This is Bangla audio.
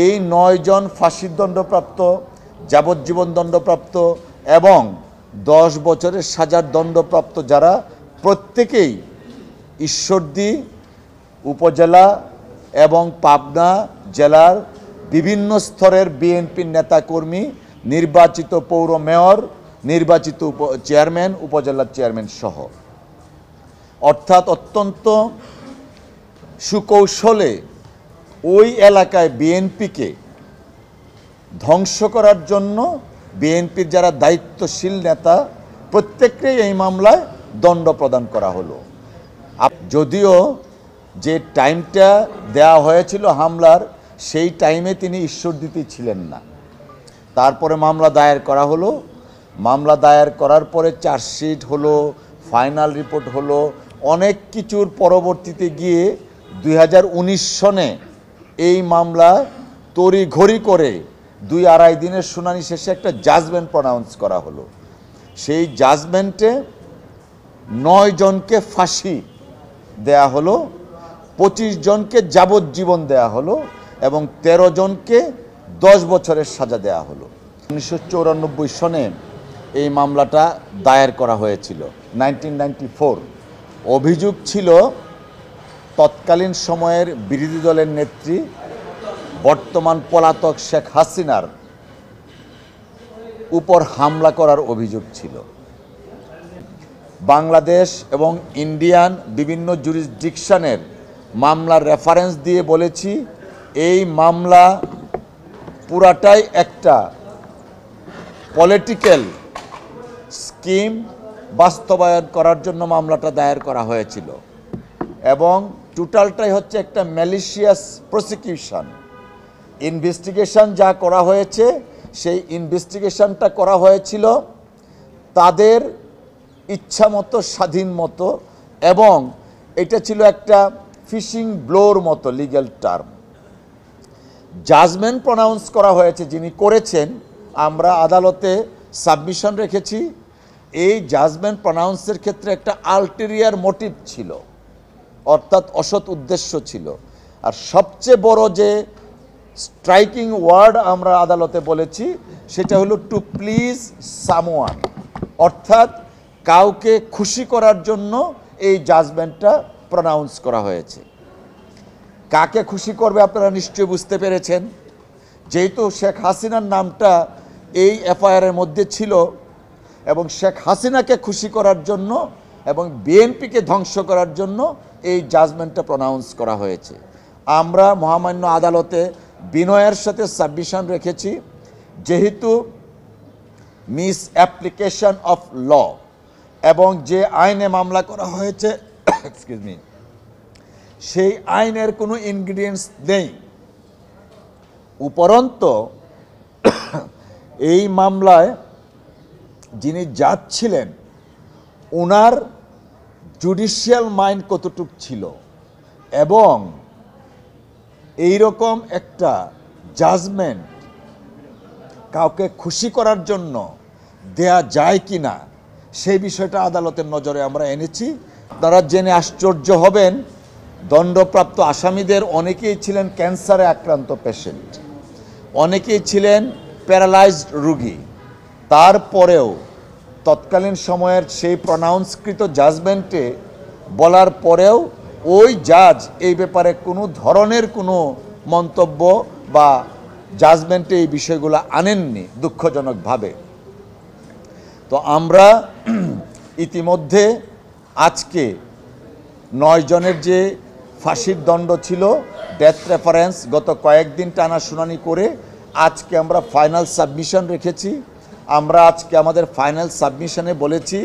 এই ৯ জন ফাঁসির দণ্ডপ্রাপ্ত, যাবজ্জীবন দণ্ডপ্রাপ্ত এবং ১০ বছরের সাজার দণ্ডপ্রাপ্ত যারা, প্রত্যেকেই ঈশ্বরদী উপজেলা এবং পাবনা জেলার বিভিন্ন স্তরের বিএনপির নেতাকর্মী, নির্বাচিত পৌর মেয়র, নির্বাচিত চেয়ারম্যান, উপজেলার চেয়ারম্যান সহ, অর্থাৎ অত্যন্ত সুকৌশলে ওই এলাকায় বিএনপিকে ধ্বংস করার জন্য বিএনপির যারা দায়িত্বশীল নেতা প্রত্যেককেই এই মামলায় দণ্ড প্রদান করা হলো। যদিও যে টাইমটা দেয়া হয়েছিল হামলার, সেই টাইমে তিনি ঈশ্বরদীতে ছিলেন না। তারপরে মামলা দায়ের করা হলো। মামলা দায়ের করার পরে চার্জশিট হলো, ফাইনাল রিপোর্ট হলো, অনেক কিছুর পরবর্তীতে গিয়ে 2019 সনে এই মামলা তড়িঘড়ি করে 2-2.5 দিনের শুনানি শেষে একটা জাজমেন্ট প্রনাউন্স করা হলো। সেই জাজমেন্টে 9 জনকে ফাঁসি দেয়া হলো, 25 জনকে যাবজ্জীবন দেয়া হলো এবং 13 জনকে 10 বছরের সাজা দেয়া হলো। 1994 সনে এই মামলাটা দায়ের করা হয়েছিল, 1994। অভিযোগ ছিল তৎকালীন সময়ের বিরোধী দলের নেত্রী, বর্তমান পলাতক শেখ হাসিনার উপর হামলা করার অভিযোগ ছিল। বাংলাদেশ এবং ইন্ডিয়ান বিভিন্ন জুরিসডিকশনের মামলার রেফারেন্স দিয়ে বলেছি, এই মামলা পুরাটাই একটা পলিটিক্যাল স্কিম বাস্তবায়ন করার জন্য মামলাটা দায়ের করা হয়েছিল এবং টোটালটাই হচ্ছে একটা ম্যালিশিয়াস প্রসিকিউশন। ইনভেস্টিগেশন যা করা হয়েছে, সেই ইনভেস্টিগেশনটা করা হয়েছিল তাদের ইচ্ছা মতো, স্বাধীন মতো, এবং এটা ছিল একটা ফিশিং ব্লোর মতো লিগ্যাল টার্ম। জাজমেন্ট প্রনাউন্স করা হয়েছে যিনি করেছেন, আমরা আদালতে সাবমিশন রেখেছি। এই জাজমেন্ট প্রনাউন্সের ক্ষেত্রে একটা আলটেরিয়ার মোটিভ ছিল, অর্থাৎ অসৎ উদ্দেশ্য ছিল। আর সবচেয়ে বড় যে স্ট্রাইকিং ওয়ার্ড আমরা আদালতে বলেছি সেটা হলো টু প্লিজ সামওয়ান, অর্থাৎ কাউকে খুশি করার জন্য এই জাজমেন্টটা প্রনাউন্স করা হয়েছে। কাকে খুশি করবে আপনারা নিশ্চয়ই বুঝতে পেরেছেন। যেহেতু শেখ হাসিনার নামটা এই এফআইআরের মধ্যে ছিল এবং শেখ হাসিনাকে খুশি করার জন্য এবং বিএনপিকে ধ্বংস করার জন্য এই জাজমেন্টটা প্রনাউন্স করা হয়েছে। আমরা মহামান্য আদালতে বিনয়ের সাথে সাবমিশন রেখেছি, যেহেতু মিস অ্যাপ্লিকেশন অফ ল এবং যে আইনে মামলা করা হয়েছে এক্সকিউজ মি, সেই আইনের কোনো ইনগ্রিডিয়েন্টস নেই। উপরন্ত এই মামলায় যিনি জাজ ছিলেন, ওনার জুডিশিয়াল মাইন্ড কতটুক ছিল এবং এই রকম একটা জাজমেন্ট কাউকে খুশি করার জন্য দেয়া যায় কি না, সেই বিষয়টা আদালতের নজরে আমরা এনেছি। আপনারা জেনে আশ্চর্য হবেন, দণ্ডপ্রাপ্ত আসামিদের অনেকেই ছিলেন ক্যান্সারে আক্রান্ত পেশেন্ট, অনেকেই ছিলেন প্যারালাইজড রোগী। তারপরেও তৎকালীন সময়ের সেই প্রনাউন্সকৃত জাজমেন্টে বলার পরেও ওই জাজ এই ব্যাপারে কোনো ধরনের কোনো মন্তব্য বা জাজমেন্টে এই বিষয়গুলো আনেননি, দুঃখজনকভাবে। তো আমরা ইতিমধ্যে আজকে 9 জনের যে ফাঁসির দণ্ড ছিল, ডেথ রেফারেন্স, গত কয়েকদিন টানা শুনানি করে আজকে আমরা ফাইনাল সাবমিশন রেখেছি। আমরা আজকে আমাদের ফাইনাল সাবমিশনে বলেছি